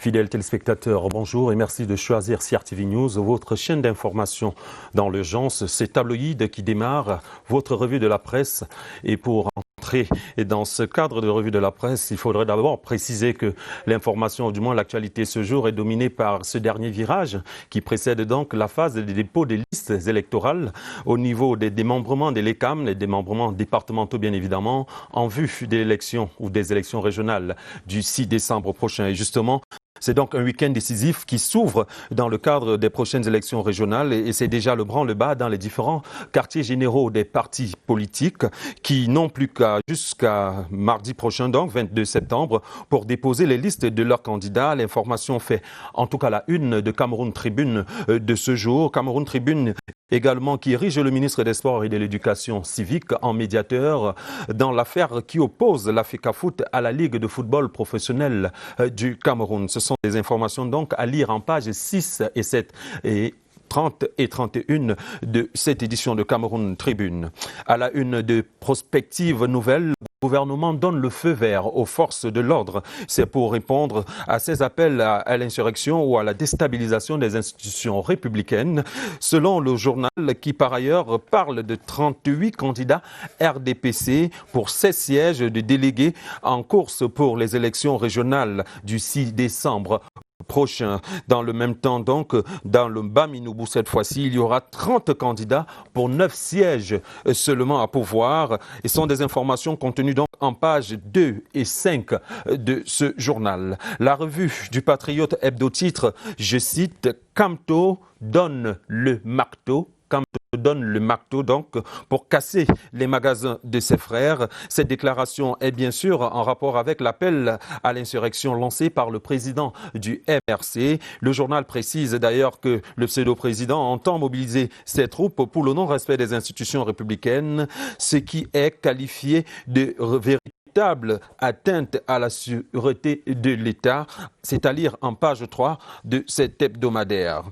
Fidèles téléspectateurs, bonjour et merci de choisir CRTV News, votre chaîne d'information dans l'urgence. C'est Tabloïd qui démarre votre revue de la presse. Et pour entrer dans ce cadre de revue de la presse, il faudrait d'abord préciser que l'information, ou du moins l'actualité ce jour, est dominée par ce dernier virage qui précède donc la phase des dépôts des listes électorales au niveau des démembrements des LECAM, les démembrements départementaux bien évidemment, en vue des élections ou des élections régionales du 6 décembre prochain. Et justement, c'est donc un week-end décisif qui s'ouvre dans le cadre des prochaines élections régionales et c'est déjà le branle-bas dans les différents quartiers généraux des partis politiques qui n'ont plus qu'à jusqu'à mardi prochain, donc 22 septembre, pour déposer les listes de leurs candidats. L'information fait en tout cas la une de Cameroun Tribune de ce jour. Cameroun Tribune également qui érige le ministre des Sports et de l'Éducation civique en médiateur dans l'affaire qui oppose la FECAFOOT à la Ligue de football professionnel du Cameroun. Ce sont des informations donc à lire en pages 6 et 7 et 30 et 31 de cette édition de Cameroun Tribune. À la une de prospectives nouvelles, le gouvernement donne le feu vert aux forces de l'ordre. C'est pour répondre à ces appels à l'insurrection ou à la déstabilisation des institutions républicaines. Selon le journal qui par ailleurs parle de 38 candidats RDPC pour 16 sièges de délégués en course pour les élections régionales du 6 décembre prochain. Dans le même temps, donc, dans le Baminoubou, cette fois-ci, il y aura 30 candidats pour 9 sièges seulement à pourvoir. Et ce sont des informations contenues donc en pages 2 et 5 de ce journal. La revue du Patriote Hebdo titre, je cite, Camto donne le marteau. Camto donne le marteau donc pour casser les magasins de ses frères. Cette déclaration est bien sûr en rapport avec l'appel à l'insurrection lancé par le président du MRC. Le journal précise d'ailleurs que le pseudo-président entend mobiliser ses troupes pour le non-respect des institutions républicaines, ce qui est qualifié de véritable atteinte à la sûreté de l'État. C'est à lire en page 3 de cet hebdomadaire.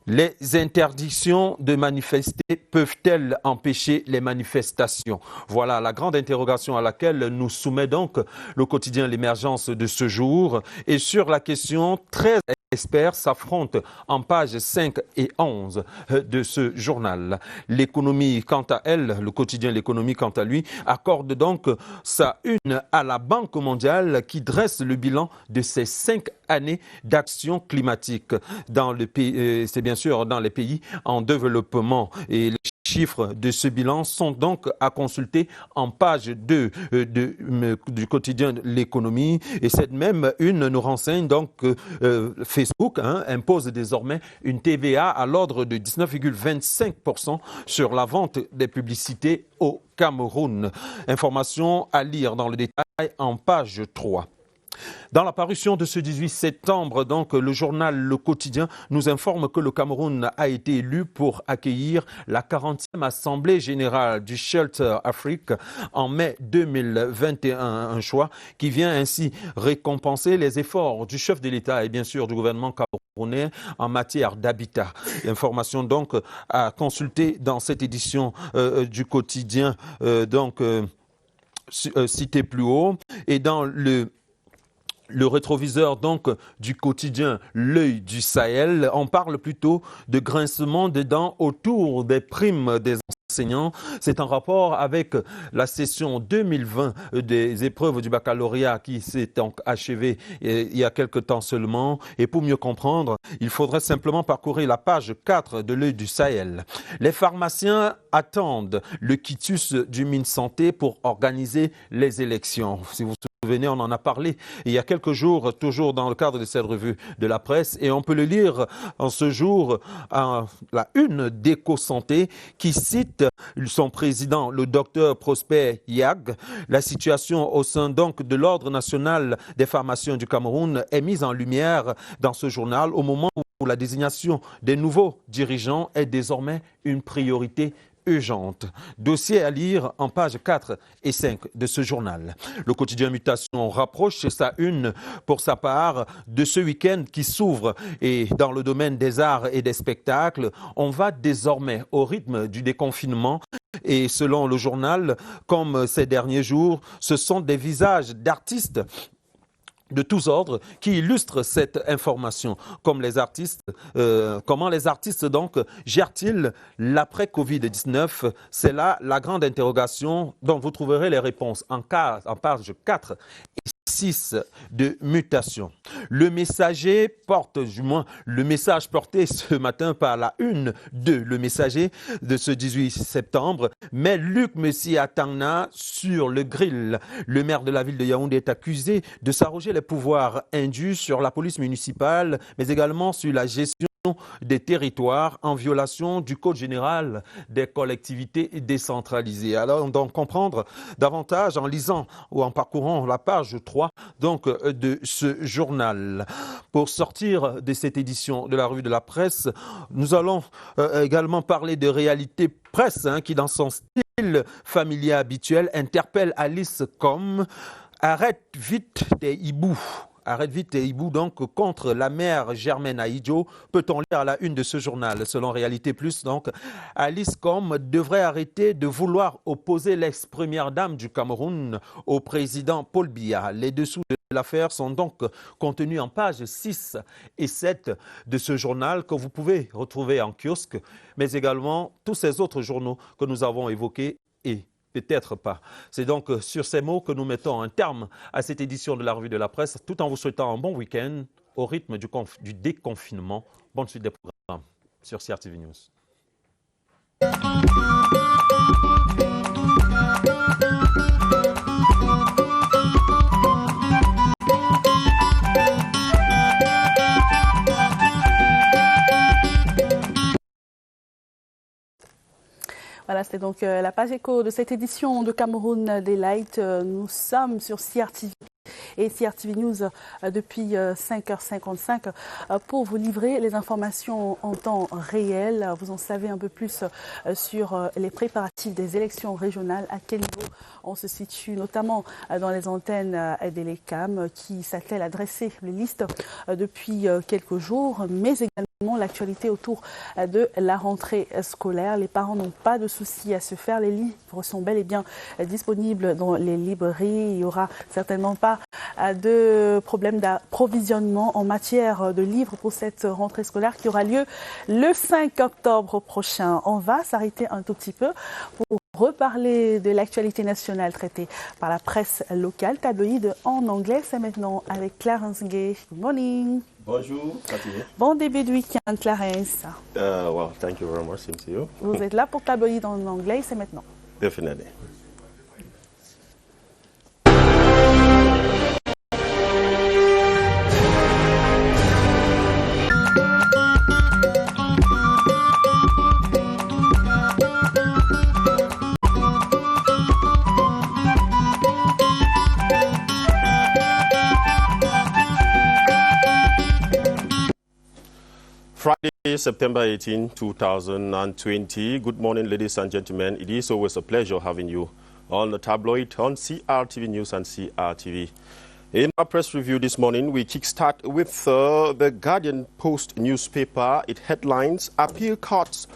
Les interdictions de manifester peuvent-elles empêcher les manifestations? Voilà la grande interrogation à laquelle nous soumet donc le quotidien L'Émergence de ce jour. Et sur la question, 13 experts s'affrontent en pages 5 et 11 de ce journal. L'économie, quant à elle, le quotidien L'économie, quant à lui, accorde donc sa une à la Banque mondiale qui dresse le bilan de ces 5 années d'action climatique dans le pays, c'est bien sûr dans les pays en développement. Et les chiffres de ce bilan sont donc à consulter en page 2 du quotidien L'économie. Et cette même une nous renseigne donc que Facebook impose désormais une TVA à l'ordre de 19,25% sur la vente des publicités au Cameroun. Information à lire dans le détail en page 3. Dans la parution de ce 18 septembre, donc, le journal Le Quotidien nous informe que le Cameroun a été élu pour accueillir la 40e Assemblée générale du Shelter Afrique en mai 2021. Un choix qui vient ainsi récompenser les efforts du chef de l'État et bien sûr du gouvernement camerounais en matière d'habitat. Information donc à consulter dans cette édition du quotidien cité plus haut. Et dans le rétroviseur donc du quotidien L'Œil du Sahel, on parle plutôt de grincement des dents autour des primes des enseignants. C'est en rapport avec la session 2020 des épreuves du baccalauréat qui s'est donc achevée il y a quelque temps seulement. Et pour mieux comprendre, il faudrait simplement parcourir la page 4 de L'Œil du Sahel. Les pharmaciens attendent le quitus du MinSanté pour organiser les élections. Si vous souvenez, on en a parlé il y a quelques jours, toujours dans le cadre de cette revue de la presse, et on peut le lire en ce jour à la une d'Éco-Santé qui cite son président, le docteur Prosper Yag. La situation au sein donc de l'Ordre national des pharmaciens du Cameroun est mise en lumière dans ce journal au moment où la désignation des nouveaux dirigeants est désormais une priorité urgente. Dossier à lire en pages 4 et 5 de ce journal. Le quotidien Mutation rapproche sa une pour sa part de ce week-end qui s'ouvre et dans le domaine des arts et des spectacles, on va désormais au rythme du déconfinement. Et selon le journal, comme ces derniers jours, ce sont des visages d'artistes de tous ordres qui illustrent cette information, comme les artistes, comment les artistes donc gèrent-ils l'après Covid-19? C'est là la grande interrogation dont vous trouverez les réponses en page 4 et 6 de Mutation. Le Messager porte, du moins le message porté ce matin par la une de Le Messager de ce 18 septembre, met Luc Messi-Atangna sur le grill. Le maire de la ville de Yaoundé est accusé de s'arroger les pouvoirs indus sur la police municipale, mais également sur la gestion des territoires en violation du Code général des collectivités décentralisées. Alors, on doit comprendre davantage en lisant ou en parcourant la page 3 donc, de ce journal. Pour sortir de cette édition de la revue de la presse, nous allons également parler de Réalité Presse qui, dans son style familier habituel, interpelle Alice comme « Arrête vite tes hiboux ». Arrête vite tes hiboux, donc, contre la mère Germaine Aïdjo, peut-on lire à la une de ce journal. Selon Réalité Plus, donc, Alice Com devrait arrêter de vouloir opposer l'ex-première dame du Cameroun au président Paul Biya. Les dessous de l'affaire sont donc contenus en pages 6 et 7 de ce journal que vous pouvez retrouver en kiosque, mais également tous ces autres journaux que nous avons évoqués et peut-être pas. C'est donc sur ces mots que nous mettons un terme à cette édition de la revue de la presse, tout en vous souhaitant un bon week-end au rythme du déconfinement. Bonne suite des programmes sur CRTV News. Voilà, c'était donc la page écho de cette édition de Cameroun Daylight. Nous sommes sur CRTV et CRTV News depuis 5h55 pour vous livrer les informations en temps réel. Vous en savez un peu plus sur les préparatifs des élections régionales, à quel niveau on se situe, notamment dans les antennes des LECAM qui s'attellent à dresser les listes depuis quelques jours, mais également l'actualité autour de la rentrée scolaire. Les parents n'ont pas de soucis à se faire. Les livres sont bel et bien disponibles dans les librairies. Il n'y aura certainement pas de problème d'approvisionnement en matière de livres pour cette rentrée scolaire qui aura lieu le 5 octobre prochain. On va s'arrêter un tout petit peu pour reparler de l'actualité nationale traitée par la presse locale, tabloïd en anglais. C'est maintenant avec Clarence Gay. Good morning. Bonjour, Fatih. Bon début de week-end, Clarence. Well, thank you very much. Same to you. Vous êtes là pour tabloïd en anglais, c'est maintenant. Definitely. Friday, September 18, 2020. Good morning, ladies and gentlemen. It is always a pleasure having you on the tabloid on CRTV News and CRTV. In our press review this morning, we kickstart with the Guardian Post newspaper. It headlines, Appeal Court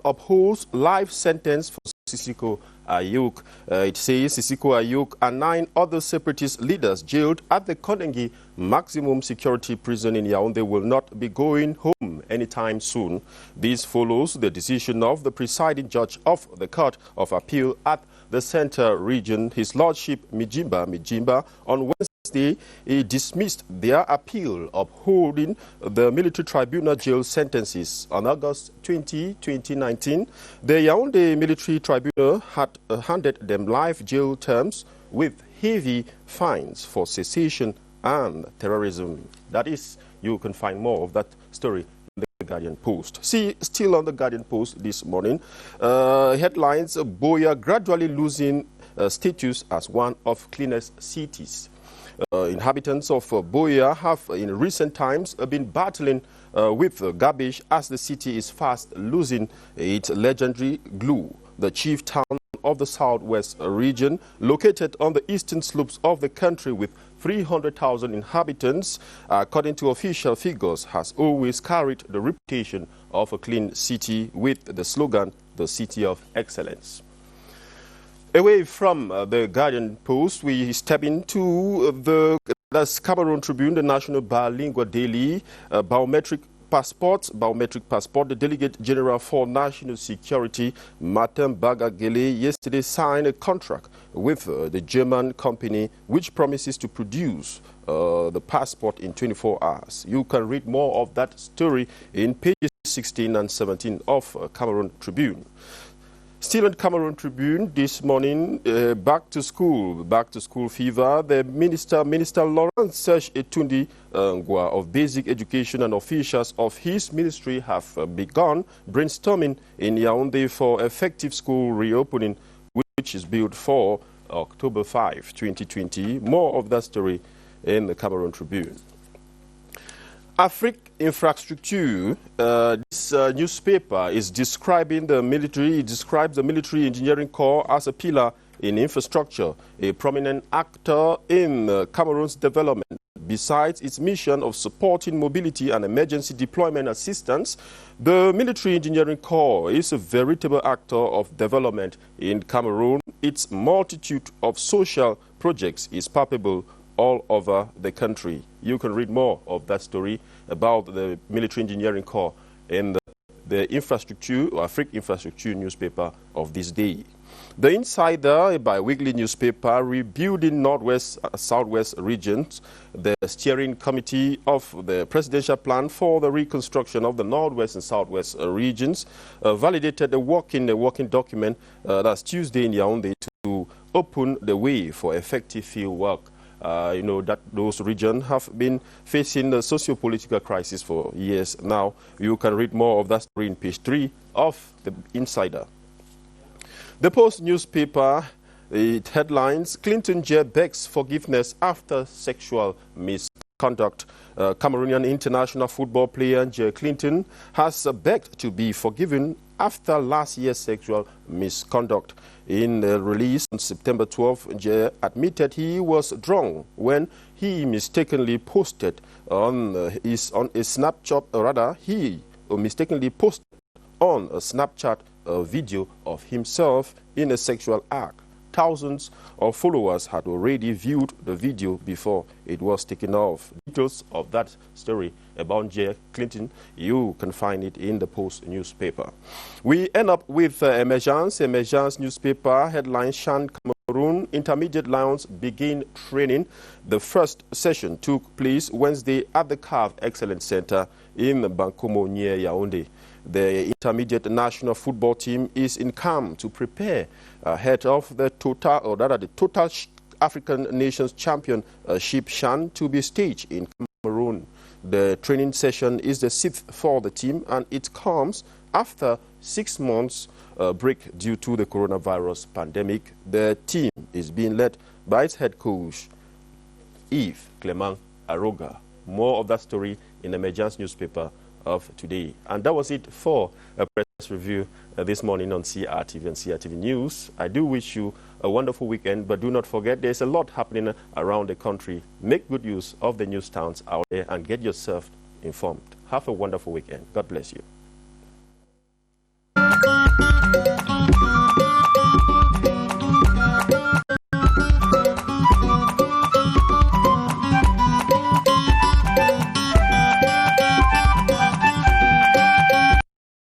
upholds life sentence for Sisiko Ayuk. It says Sisiko Ayuk and 9 other separatist leaders jailed at the Kondengi maximum security prison in Yaoundé will not be going home anytime soon. This follows the decision of the presiding judge of the Court of Appeal at the Center Region, His Lordship Mijimba, on Wednesday. He dismissed their appeal upholding the military tribunal jail sentences. On August 20, 2019, the Yaoundé military tribunal had handed them life jail terms with heavy fines for secession and terrorism. That is, you can find more of that story in the Guardian Post. See, still on the Guardian Post this morning, headlines, Boya gradually losing status as one of cleanest cities. Inhabitants of Boya have in recent times been battling with garbage as the city is fast losing its legendary glue. The chief town of the southwest region, located on the eastern slopes of the country with 300,000 inhabitants, according to official figures, has always carried the reputation of a clean city with the slogan, the City of Excellence. Away from the Guardian Post, we step into the Cameroon Tribune, the national bilingual daily, biometric passport. The Delegate General for National Security, Martin Bagagele, yesterday signed a contract with the German company which promises to produce the passport in 24 hours. You can read more of that story in pages 16 and 17 of Cameroon Tribune. Still in Cameroon Tribune this morning, back to school fever. The Minister Lawrence Serge Etundi Ngwa of Basic Education and officials of his ministry have begun brainstorming in Yaoundé for effective school reopening, which is built for October 5, 2020. More of that story in the Cameroon Tribune. Afrique Infrastructure, this newspaper is describing the military. It describes the Military Engineering Corps as a pillar in infrastructure, a prominent actor in Cameroon's development. Besides its mission of supporting mobility and emergency deployment assistance, the Military Engineering Corps is a veritable actor of development in Cameroon. Its multitude of social projects is palpable all over the country. You can read more of that story about the Military Engineering Corps in the Infrastructure, or Afrique Infrastructure newspaper of this day. The Insider, a bi-weekly newspaper rebuilding Northwest, Southwest regions. The steering committee of the presidential plan for the reconstruction of the Northwest and Southwest regions validated a working document that's Tuesday in Yaoundé to open the way for effective field work. You know that those regions have been facing a socio-political crisis for years now. You can read more of that story in page 3 of the Insider. The Post newspaper, it headlines, Clinton J. begs forgiveness after sexual misconduct. Cameroonian international football player J. Clinton has begged to be forgiven after last year's sexual misconduct. In a release on September 12, J. admitted he was drunk when he mistakenly posted on a Snapchat, he mistakenly posted on a Snapchat video of himself in a sexual act. Thousands of followers had already viewed the video before it was taken off. Details of that story about J. Clinton, you can find it in the Post newspaper. We end up with Emergence newspaper headline, Shan Cameroon Intermediate Lions begin training. The first session took place Wednesday at the CAV Excellence Center in Bankomo near Yaoundé. The intermediate national football team is in camp to prepare ahead of the Total African Nations Championship Shan to be staged in Cameroon. The training session is the 6th for the team, and it comes after 6 months break due to the coronavirus pandemic. The team is being led by its head coach, Yves Clement Aroga. More of that story in the Emergence newspaper of today. And that was it for a press review this morning on CRTV and CRTV News. I do wish you a wonderful weekend, but do not forget there's a lot happening around the country. Make good use of the news towns out there and get yourself informed. Have a wonderful weekend. God bless you.